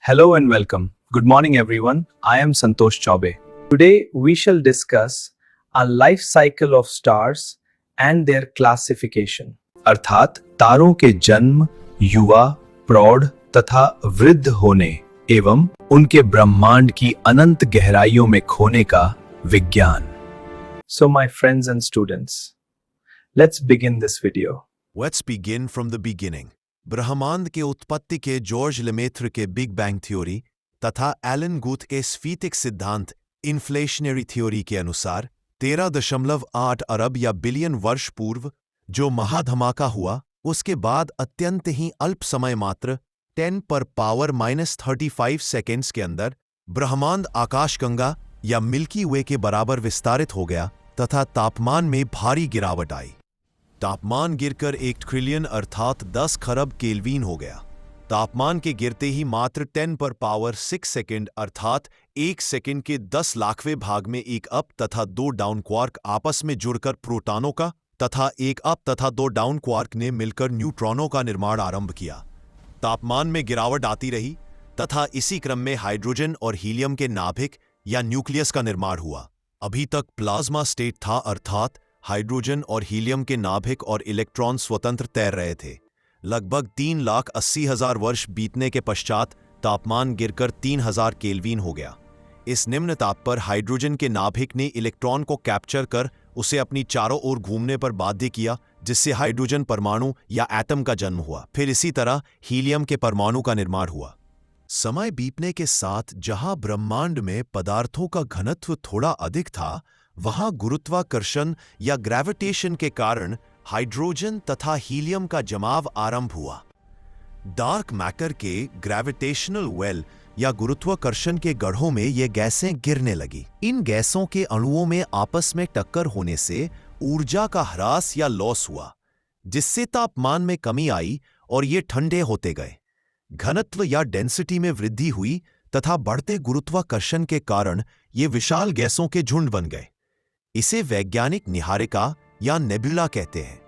Hello and welcome. Good morning, everyone. I am Santosh Chaube. Today, we shall discuss a life cycle of stars and their classification. अर्थात तारों के जन्म, युवा, प्रौढ़ तथा वृद्ध होने एवं उनके ब्रह्मांड की अनंत गहराइयों में खोने का विज्ञान. So, my friends and students, let's begin this video. Let's begin from the beginning. ब्रह्मांड के उत्पत्ति के जॉर्ज लेमेत्र के बिग बैंग थ्योरी तथा एलन गुथ के स्फीतिक सिद्धांत इन्फ्लेशनरी थ्योरी के अनुसार 13.8 अरब या बिलियन वर्ष पूर्व जो महाधमाका हुआ, उसके बाद अत्यंत ही अल्प समय मात्र 10⁻⁻35 सेकेंड्स के अंदर ब्रह्मांड आकाशगंगा या मिल्की वे के बराबर विस्तारित हो गया तथा तापमान में भारी गिरावट आई. तापमान गिरकर 1 ट्रिलियन अर्थात 10 खरब केल्विन हो गया. तापमान के गिरते ही मात्र 10⁻6 सेकेंड अर्थात 1 सेकेंड के 10 लाखवें भाग में एक अप तथा 2 डाउन क्वार्क आपस में जुड़कर प्रोटॉनों का तथा एक अप तथा 2 डाउन क्वार्क ने मिलकर न्यूट्रॉनों का निर्माण आरंभ किया. तापमान में गिरावट आती रही तथा इसी क्रम में हाइड्रोजन और हीलियम के नाभिक या न्यूक्लियस का निर्माण हुआ. अभी तक प्लाज्मा स्टेट था अर्थात हाइड्रोजन और हीलियम के नाभिक और इलेक्ट्रॉन स्वतंत्र तैर रहे थे. लगभग 3,80,000 वर्ष बीतने के पश्चात तापमान गिरकर 3,000 केल्विन हो गया. इस निम्न ताप पर हाइड्रोजन के नाभिक ने इलेक्ट्रॉन को कैप्चर कर उसे अपनी चारों ओर घूमने पर बाध्य किया, जिससे हाइड्रोजन परमाणु या एटम का जन्म हुआ. फिर इसी तरह हीलियम के परमाणु का निर्माण हुआ. समय बीतने के साथ जहां ब्रह्मांड में पदार्थों का घनत्व थोड़ा अधिक था, वहां गुरुत्वाकर्षण या ग्रेविटेशन के कारण हाइड्रोजन तथा हीलियम का जमाव आरंभ हुआ. डार्क मैटर के ग्रेविटेशनल वेल या गुरुत्वाकर्षण के गड्ढों में ये गैसें गिरने लगी. इन गैसों के अणुओं में आपस में टक्कर होने से ऊर्जा का ह्रास या लॉस हुआ, जिससे तापमान में कमी आई और ये ठंडे होते गए. घनत्व या डेंसिटी में वृद्धि हुई तथा बढ़ते गुरुत्वाकर्षण के कारण ये विशाल गैसों के झुंड बन गए. इसे वैज्ञानिक निहारिका या नेबुला कहते हैं.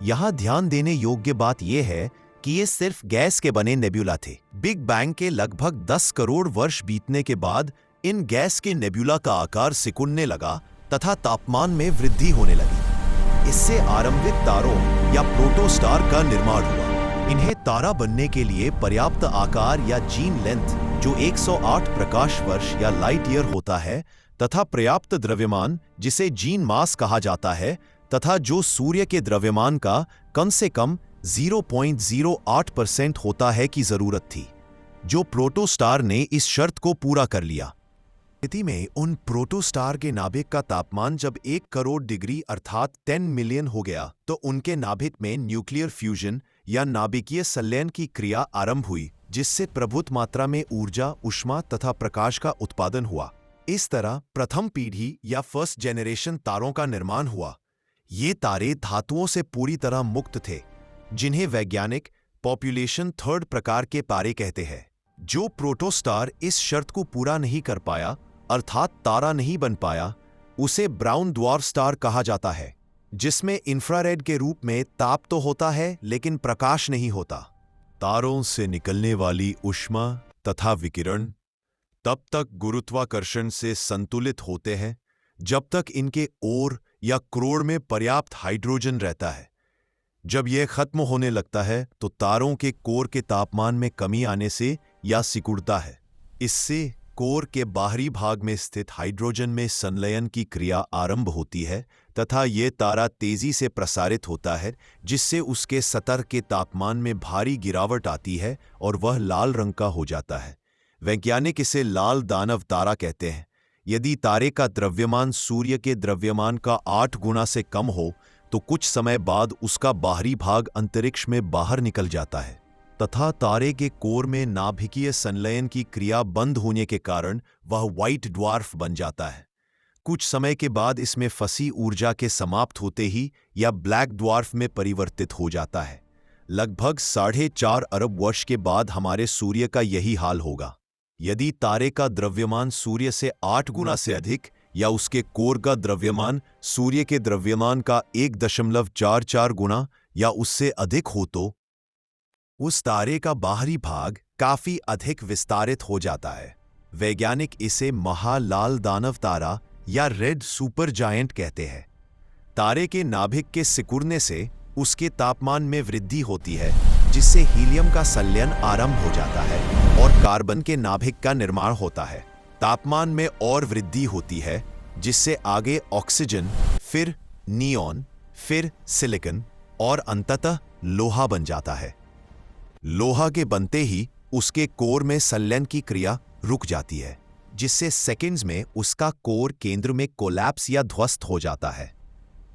यहां ध्यान देने योग्य बात यह है कि ये सिर्फ गैस के बने नेबुला थे. बिग बैंग के लगभग 10 करोड़ वर्ष बीतने के बाद इन गैस के नेबुला का आकार सिकुड़ने लगा तथा तापमान में वृद्धि होने लगी. इससे आरंभिक तारों या प्रोटोस्टार का निर्माण हुआ. इन्हें तारा बनने के लिए पर्याप्त आकार या जीन लेंथ जो 108 प्रकाश वर्ष या लाइट ईयर होता है तथा पर्याप्त द्रव्यमान जिसे जीन मास कहा जाता है तथा जो सूर्य के द्रव्यमान का कम से कम 0.08% होता है की जरूरत थी, जो प्रोटोस्टार ने इस शर्त को पूरा कर लिया. स्थिति में उन प्रोटोस्टार के नाभिक का तापमान जब 1 करोड़ डिग्री अर्थात 10 मिलियन हो गया, तो उनके नाभिक में न्यूक्लियर फ्यूजन या नाभिकीय संलयन की क्रिया आरंभ हुई, जिससे प्रभुत मात्रा में ऊर्जा, ऊष्मा तथा प्रकाश का उत्पादन हुआ. इस तरह प्रथम पीढ़ी या फर्स्ट जेनरेशन तारों का निर्माण हुआ. ये तारे धातुओं से पूरी तरह मुक्त थे, जिन्हें वैज्ञानिक पॉपुलेशन थर्ड प्रकार के तारे कहते हैं. जो प्रोटोस्टार इस शर्त को पूरा नहीं कर पाया अर्थात तारा नहीं बन पाया, उसे ब्राउन ड्वार्फ स्टार कहा जाता है, जिसमें इंफ्रारेड के रूप में ताप तो होता है लेकिन प्रकाश नहीं होता. तारों से निकलने वाली ऊष्मा तथा विकिरण तब तक गुरुत्वाकर्षण से संतुलित होते हैं जब तक इनके ओर या क्रोड़ में पर्याप्त हाइड्रोजन रहता है. जब यह खत्म होने लगता है तो तारों के कोर के तापमान में कमी आने से या सिकुड़ता है. इससे कोर के बाहरी भाग में स्थित हाइड्रोजन में संलयन की क्रिया आरंभ होती है तथा यह तारा तेजी से प्रसारित होता है, जिससे उसके सतह के तापमान में भारी गिरावट आती है और वह लाल रंग का हो जाता है. वैज्ञानिक इसे लाल दानव तारा कहते हैं. यदि तारे का द्रव्यमान सूर्य के द्रव्यमान का 8 गुना से कम हो तो कुछ समय बाद उसका बाहरी भाग अंतरिक्ष में बाहर निकल जाता है तथा तारे के कोर में नाभिकीय संलयन की क्रिया बंद होने के कारण वह व्हाइट ड्वार्फ बन जाता है. कुछ समय के बाद इसमें फंसी ऊर्जा के समाप्त होते ही या ब्लैक ड्वार्फ में परिवर्तित हो जाता है. लगभग 4.5 अरब वर्ष के बाद हमारे सूर्य का यही हाल होगा. यदि तारे का द्रव्यमान सूर्य से 8 गुना से अधिक या उसके कोर का द्रव्यमान सूर्य के द्रव्यमान का 1.44 गुना या उससे अधिक हो तो उस तारे का बाहरी भाग काफी अधिक विस्तारित हो जाता है। वैज्ञानिक इसे महालाल दानव तारा या रेड सुपर जायंट कहते हैं। तारे के नाभिक के सिकुड़ने से उसके तापमान में वृद्धि होती है, जिससे हीलियम का संलयन आरंभ हो जाता है और कार्बन के नाभिक का निर्माण होता है। तापमान में और वृद्धि होती है, जिससे आगे ऑक्सीजन, फिर नियॉन, फिर सिलिकॉन और अंततः लोहा बन जाता है। लोहा के बनते ही उसके कोर में संलयन की क्रिया रुक जाती है, जिससे सेकंड्स में उसका कोर केंद्र में कोलैप्स या ध्वस्त हो जाता है।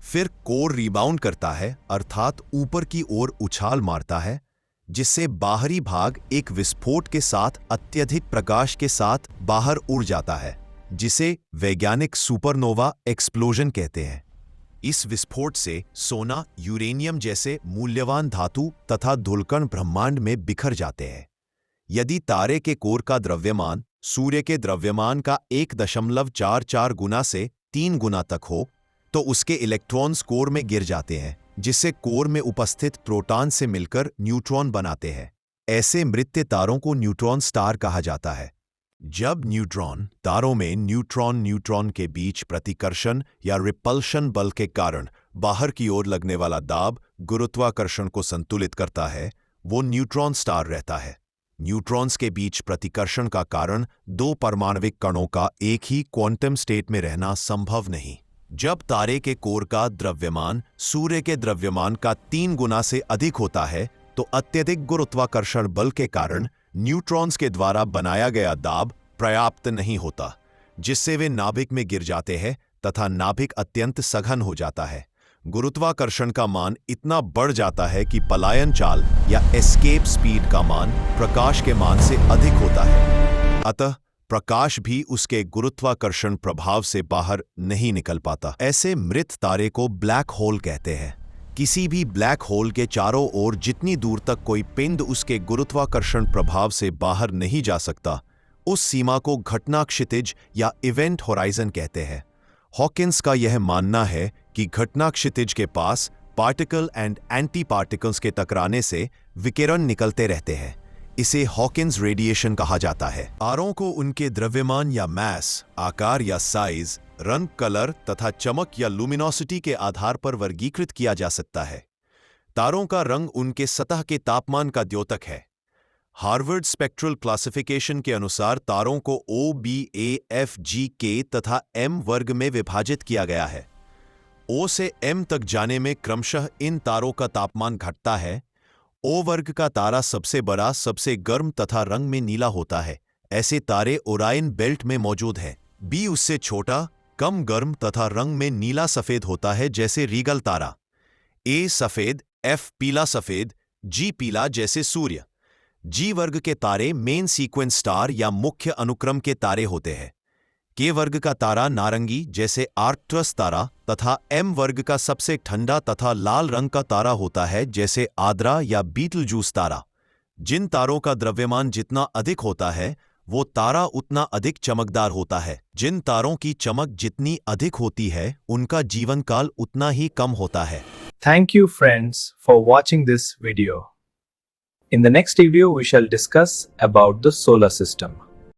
फिर कोर रिबाउंड करता है, अर्थात ऊपर की ओर उछाल मारता है, जिससे बाहरी भाग एक विस्फोट के साथ अत्यधिक प्रकाश के साथ बाहर उड़ जाता है, जिसे वैज्ञानिक सुपरनोवा एक्सप्लोजन कहते हैं। इस विस्फोट से सोना, यूरेनियम जैसे मूल्यवान धातु तथा धूलकण ब्रह्मांड में बिखर जाते हैं। यदि तारे के कोर का द्रव्यमान सूर्य के द्रव्यमान का 1.44 गुना से 3 गुना तक हो, तो उसके इलेक्ट्रॉन्स कोर में गिर जाते हैं, जिससे कोर में उपस्थित प्रोटॉन से मिलकर न्यूट्रॉन बनाते हैं। ऐसे मृत्य तारों को न्यूट्रॉन स्टार कहा जाता है। जब न्यूट्रॉन तारों में न्यूट्रॉन के बीच प्रतिकर्षण या रिपल्शन बल के कारण बाहर की ओर लगने वाला दाब गुरुत्वाकर्षण को संतुलित करता है, वो न्यूट्रॉन स्टार रहता है। न्यूट्रॉन्स के बीच प्रतिकर्षण का कारण दो परमाणविक कणों का एक ही क्वांटम स्टेट में रहना संभव नहीं। जब तारे के कोर का द्रव्यमान सूर्य के द्रव्यमान का 3 गुना से अधिक होता है, तो अत्यधिक गुरुत्वाकर्षण बल के कारण न्यूट्रॉन्स के द्वारा बनाया गया दाब पर्याप्त नहीं होता, जिससे वे नाभिक में गिर जाते हैं तथा नाभिक अत्यंत सघन हो जाता है। गुरुत्वाकर्षण का मान इतना बढ़ जाता है कि पलायन चाल या एस्केप स्पीड का मान प्रकाश के मान से अधिक होता है। अतः प्रकाश भी उसके गुरुत्वाकर्षण प्रभाव से बाहर नहीं निकल पाता। ऐसे मृत तारे को ब्लैक होल कहते हैं। किसी भी ब्लैक होल के चारों ओर जितनी दूर तक कोई पिंड उसके गुरुत्वाकर्षण प्रभाव से बाहर नहीं जा सकता, उस सीमा को घटना क्षितिज या इवेंट होराइजन कहते हैं। हॉकिंस का यह मानना है कि घटना क्षितिज के पास पार्टिकल एंड एंटी पार्टिकल्स के टकराने से विकिरण निकलते रहते हैं। इसे हॉकिंस रेडिएशन कहा जाता है। तारों को उनके द्रव्यमान या मैस, आकार या साइज, रंग, कलर तथा चमक या लुमिनोसिटी के आधार पर वर्गीकृत किया जा सकता है। तारों का रंग उनके सतह के तापमान का द्योतक है। हार्वर्ड स्पेक्ट्रल क्लासिफिकेशन के अनुसार तारों को O, B, A, F, G, K तथा M वर्ग में विभाजित किया गया है। O से M तक जाने में क्रमशः इन तारों का तापमान घटता है। O वर्ग का तारा सबसे बड़ा, सबसे गर्म तथा रंग में नीला होता है। ऐसे तारे ओरायन बेल्ट में मौजूद है। B उससे छोटा, कम गर्म तथा रंग में नीला सफेद होता है, जैसे रीगल तारा। A सफेद, F पीला सफेद, G पीला जैसे सूर्य। G वर्ग के तारे मेन सीक्वेंस स्टार या मुख्य अनुक्रम के तारे होते हैं। K वर्ग का तारा नारंगी जैसे आर्कट्रस तारा तथा M वर्ग का सबसे ठंडा तथा लाल रंग का तारा होता है, जैसे आद्रा या बीटलजूस तारा। जिन तारों का द्रव्यमान जितना अधिक होता है, वो तारा उतना अधिक चमकदार होता है। जिन तारों की चमक जितनी अधिक होती है, उनका जीवन काल उतना ही कम होता है। Thank you, friends, for watching this video. In the next video, we shall discuss about the solar system.